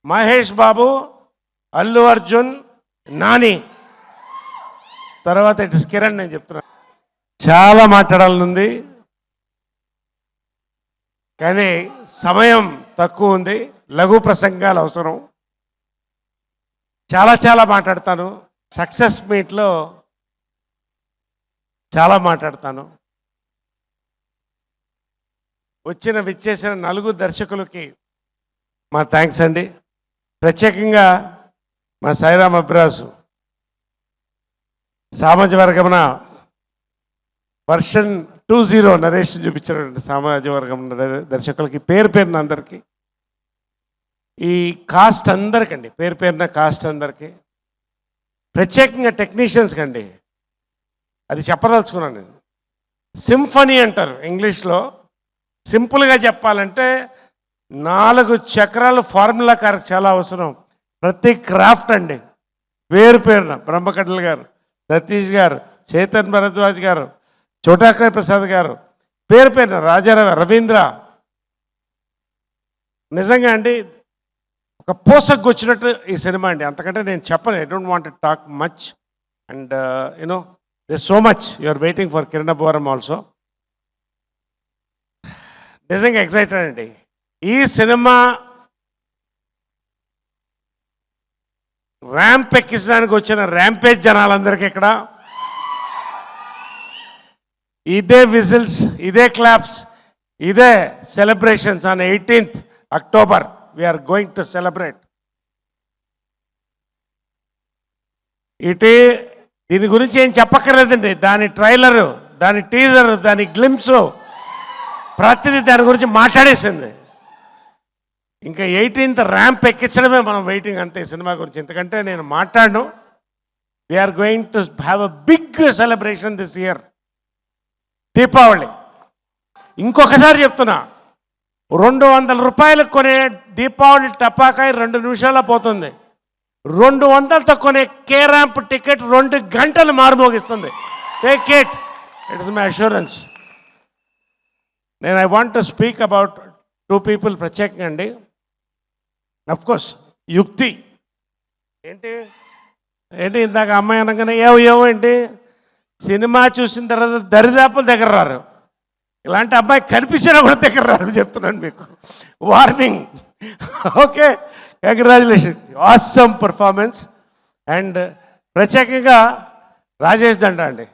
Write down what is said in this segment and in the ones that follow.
మహేష్ బాబు, అల్లు అర్జున్, నాని, తర్వాత ఇటు కిరణ్. నేను చెప్తున్నా చాలా మాట్లాడాలనుంది కానీ సమయం తక్కువ ఉంది. లఘు ప్రసంగాలు అవసరం. చాలా మాట్లాడతాను. సక్సెస్ మీట్లో చాలా మాట్లాడతాను. విచ్చేసిన నలుగురు దర్శకులకి మా థ్యాంక్స్ అండి. ప్రత్యేకంగా మా సాయిరామ్ అబ్రాసు సామాజిక వర్గమున వర్షన్ 2.0 నరేషన్ చూపించినటువంటి సామాజిక వర్గం దర్శకులకి పేరున అందరికీ, ఈ కాస్ట్ అందరికండి, పేరున కాస్ట్ అందరికీ, ప్రత్యేకంగా టెక్నీషియన్స్ కండి. అది చెప్పదలుచుకున్నాను నేను. సింఫనీ అంటారు ఇంగ్లీష్లో. సింపుల్గా చెప్పాలంటే 4 చక్రాలు ఫార్ములా కారకు చాలా అవసరం. ప్రతి క్రాఫ్ట్ అండి పేరున బ్రహ్మకడ్డల్ గారు, సతీష్ గారు, చేతన్ భరద్వాజ్ గారు, చోటాశ్రయ ప్రసాద్ గారు, పేరున రాజారావు, రవీంద్ర. నిజంగా అండి ఒక పోసకు వచ్చినట్టు ఈ సినిమా అండి. అంతకంటే నేను చెప్పను. I don't want to talk much and you know this so much you are waiting for Kiran Abbavaram also. నిజంగా ఎక్సైటెడ్ అండి. ఈ సినిమా ర్యాంప్ ఎక్కించడానికి వచ్చిన ర్యాంపేజ్ జనాలందరికీ ఇక్కడ ఇదే విజిల్స్, ఇదే క్లాప్స్, ఇదే celebrations. On 18th October we're going to celebrate. దీని గురించి ఏం చెప్పక్కర్లేదండి. దాని ట్రైలరు, దాని టీజరు, దాని గ్లిమ్స్, ప్రతిదీ దాని గురించి మాట్లాడేసింది. ఇంకా 18th ర్యాంప్ ఎక్కించడమే మనం వెయిటింగ్ అంతే సినిమా గురించి. ఎందుకంటే నేను మాట్లాడను. We're going to have a big celebration this year, Deepavali. ఇంకొకసారి చెప్తున్నా, 200 రూపాయలకు కొనే దీపావళి టపాకాయ 2 నిమిషాల్లో పోతుంది. 200తో కొనే కే ర్యాంప్ టికెట్ 2 గంటలు మారుమోగిస్తుంది. Take it is my assurance. I want to speak about 2 people ప్రత్యేకంగా అండి. అఫ్కోర్స్ యుక్తి ఏంటి ఇందాక అమ్మాయి అనగానే ఏవో ఏంటి, సినిమా చూసిన తర్వాత దరిదాపుల దగ్గర రారు. ఇలాంటి అబ్బాయి కనిపించినా కూడా దగ్గర రారు, చెప్తున్నాను మీకు. Warning. Okay, congratulation, awesome performance. And ప్రత్యేకంగా రాజేష్ దండ అండి.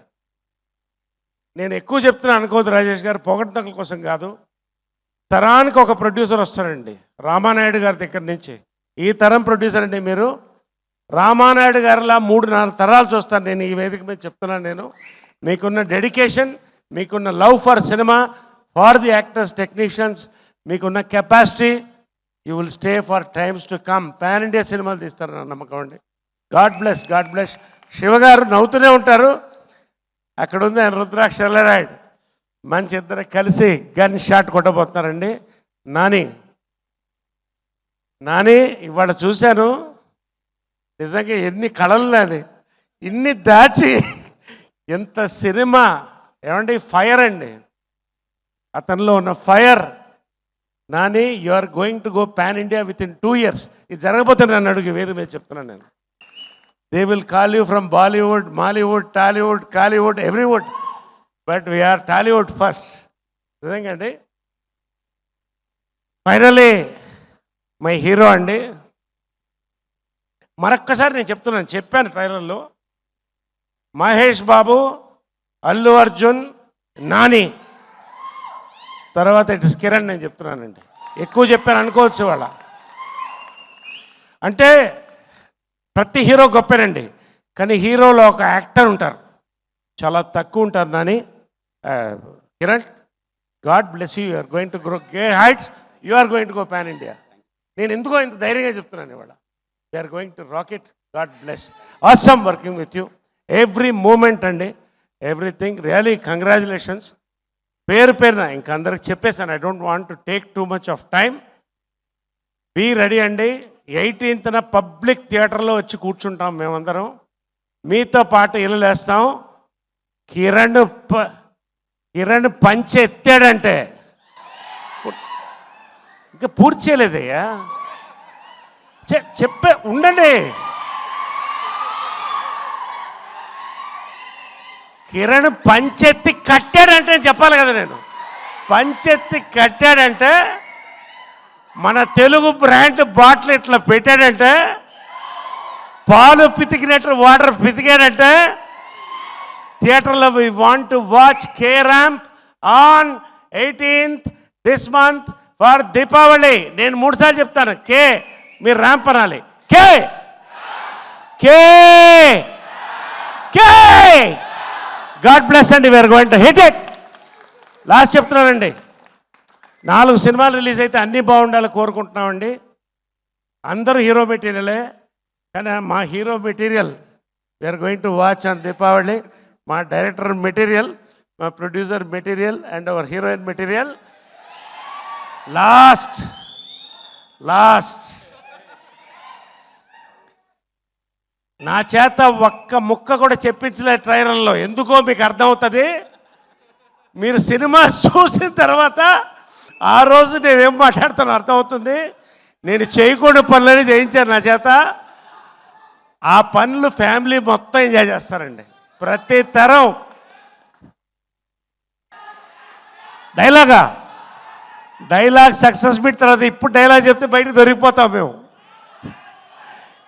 నేను ఎక్కువ చెప్తున్నాను అనుకోవద్దు రాజేష్ గారు, పొగడ్తల కోసం కాదు. తరానికి ఒక ప్రొడ్యూసర్ వస్తారండి రామానాయుడు గారి దగ్గర నుంచి. ఈ తరం ప్రొడ్యూసర్ అండి మీరు. రామానాయుడు గారిలా 3-4 తరాలు చూస్తాను నేను ఈ వేదిక మీద చెప్తున్నాను. నేను మీకున్న డెడికేషన్, మీకున్న love for cinema, for the actors, technicians, మీకున్న capacity, you will stay for times to come. Pan India సినిమాలు తీస్తారన్న నమ్మకం అండి. God bless. శివగారు నవ్వుతూనే ఉంటారు. అక్కడ ఉంది ఆయన రుద్రాక్ష ఎల్లరాయుడు. మంచి ఇద్దరు కలిసి గన్ షాట్ కొట్టబోతున్నారండి. నాని ఇవాళ చూశాను, నిజంగా ఎన్ని కళలు నాని, ఇన్ని దాచి ఎంత సినిమా. ఏమండి ఫైర్ అండి, అతనిలో ఉన్న fire. Nani, you are going to go pan India within 2 years. ఇది జరగబోతే నన్ను అడుగు, వేరే మీద చెప్తున్నాను నేను. They will call you from Bollywood, Mollywood, Tollywood, Kollywood, everywood, but we are Tollywood first. నిజంగా అండి. ఫైనలీ మై హీరో అండి. మరొక్కసారి నేను చెప్పాను ట్రైలర్లో, మహేష్ బాబు, అల్లు అర్జున్, నాని, తర్వాత ఇటు కిరణ్. నేను చెప్తున్నానండి, ఎక్కువ చెప్పాను అనుకోవచ్చు వాళ్ళ. అంటే ప్రతి హీరో గొప్పేనండి, కానీ హీరోలో ఒక యాక్టర్ ఉంటారు, చాలా తక్కువ ఉంటారు. Nani, Kiran, God bless you. Are going to grow గే heights. You are going to go pan India. నేను ఎందుకో ఇంత ధైర్యంగా చెప్తున్నాను ఇవాళ. We are going to rocket. God bless. Awesome working with you. Every moment అండి, ఎవ్రీథింగ్. Really congratulations. పేరున ఇంక అందరికి చెప్పేసాను. I don't want to take too much of time. Be ready అండి. 18th పబ్లిక్ థియేటర్లో వచ్చి కూర్చుంటాం మేమందరం. మీతో పాటు ఇల్లు వేస్తాం. కిరణ్ పంచె ఎత్తాడంటే ఇంకా పూర్తి చేయలేదయ్యా. చెప్పే ఉండండి. కిరణ్ పంచెత్తి కట్టాడంటే నేను చెప్పాలి కదా, నేను పంచెత్తి కట్టాడంటే, మన తెలుగు బ్రాండ్ బాటిల్ ఇట్లా పెట్టాడంటే, పాలు పితికినట్టు వాటర్ పితికాడంటే, థియేటర్లో we want to watch K Ramp on 18th this month for Deepavali. నేను 3 సార్లు చెప్తాను, కే మీరు ర్యాంప్ అనాలి. కే కే కే గాడ్ బ్లెస్ అండి. We're going to hit it. Last చెప్తున్నానండి, 4 సినిమాలు రిలీజ్ అయితే అన్నీ బాగుండాలి కోరుకుంటున్నామండి. అందరూ హీరో మెటీరియలే, కానీ మా hero material we're going to watch on Deepavali. మా డైరెక్టర్ మెటీరియల్, మా producer material and our heroine material. Last నా చేత ఒక్క ముక్క కూడా చెప్పించలేదు ట్రైలర్లో. ఎందుకో మీకు అర్థమవుతుంది. మీరు సినిమా చూసిన తర్వాత ఆ రోజు నేనేం మాట్లాడుతానో అర్థమవుతుంది. నేను చేయకూడని పనులని చేయించాను నా చేత. ఆ పనులు ఫ్యామిలీ మొత్తం ఎంజాయ్ చేస్తారండి. ప్రతి తరం డైలాగ్ సక్సెస్ మీట్ తర్వాత ఇప్పుడు డైలాగ్ చెప్తే బయటకు దొరికిపోతాం మేము.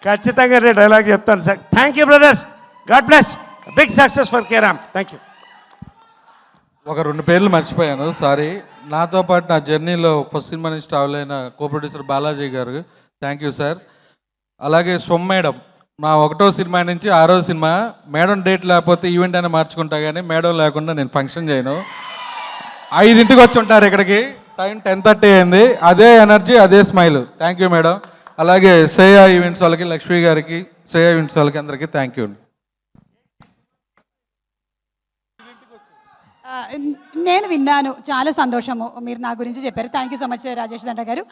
ఖచ్చితంగా నేను డైలాగ్ చెప్తాను sir. Thank you brothers, God bless, big success for K Ramp. Thank you. ఒక 2 పేర్లు మర్చిపోయాను, సారీ. నాతో పాటు నా జర్నీలో ఫస్ట్ సినిమా నుంచి ట్రావెల్ అయిన కో ప్రొడ్యూసర్ బాలాజీ గారు, థ్యాంక్ యూ సార్. అలాగే మేడం, నా 1వ సినిమా నుంచి 6వ సినిమా. మేడం డేట్ లేకపోతే ఈవెంట్ అయినా మార్చుకుంటా, కానీ మేడం లేకుండా నేను ఫంక్షన్ చేయను. 5ంటికి వచ్చి ఉంటారు ఇక్కడికి, టైం 10:30 అయింది. అదే ఎనర్జీ, అదే స్మైల్. Thank you madam. అలాగే శ్రేయ ఈవెంట్స్ వాళ్ళకి, లక్ష్మి గారికి, శ్రేయ ఈవెంట్స్ వాళ్ళకి అందరికీ థ్యాంక్ యూ. నేను విన్నాను, చాలా సంతోషము మీరు నా గురించి చెప్పారు. Thank you so much Rajesh దండ గారు.